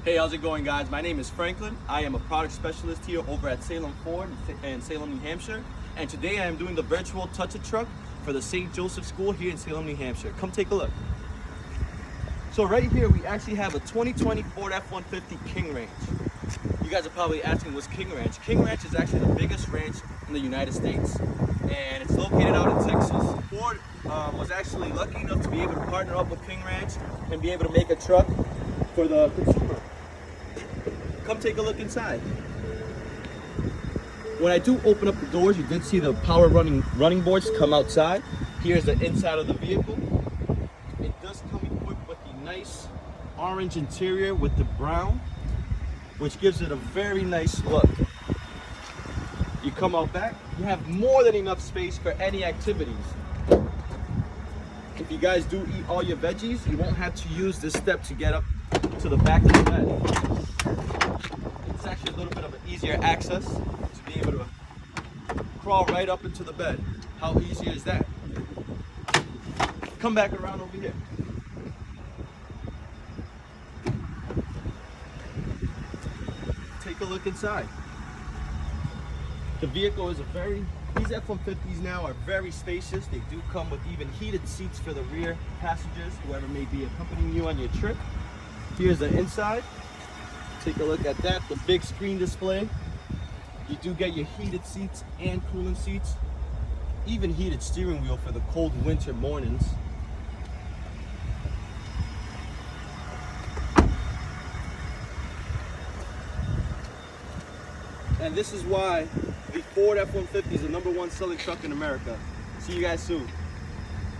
Hey, how's it going, guys? My name is Franklin. I am a product specialist here over at Salem Ford in Salem, New Hampshire. And today I am doing the virtual touch-a-truck for the St. Joseph School here in Salem, New Hampshire. Come take a look. So right here, we actually have a 2020 Ford F-150 King Ranch. You guys are probably asking, what's King Ranch? King Ranch is actually the biggest ranch in the United States. And it's located out in Texas. Ford was actually lucky enough to be able to partner up with King Ranch and be able to make a truck for the consumer. Come take a look inside. When I do open up the doors, you did see the power running boards come outside. Here's the inside of the vehicle. It does come equipped with the nice orange interior with the brown, which gives it a very nice look. You come out back, you have more than enough space for any activities. If you guys do eat all your veggies, you won't have to use this step to get up to the back of the bed. It's actually a little bit of an easier access to be able to crawl right up into the bed. How easy is that? Come back around over here. Take a look inside. The vehicle is these F-150s now are very spacious. They do come with even heated seats for the rear passengers, whoever may be accompanying you on your trip. Here's the inside. Take a look at that, the big screen display. You do get your heated seats and cooling seats, even heated steering wheel for the cold winter mornings. And this is why the Ford F-150 is the #1 selling truck in America. See you guys soon.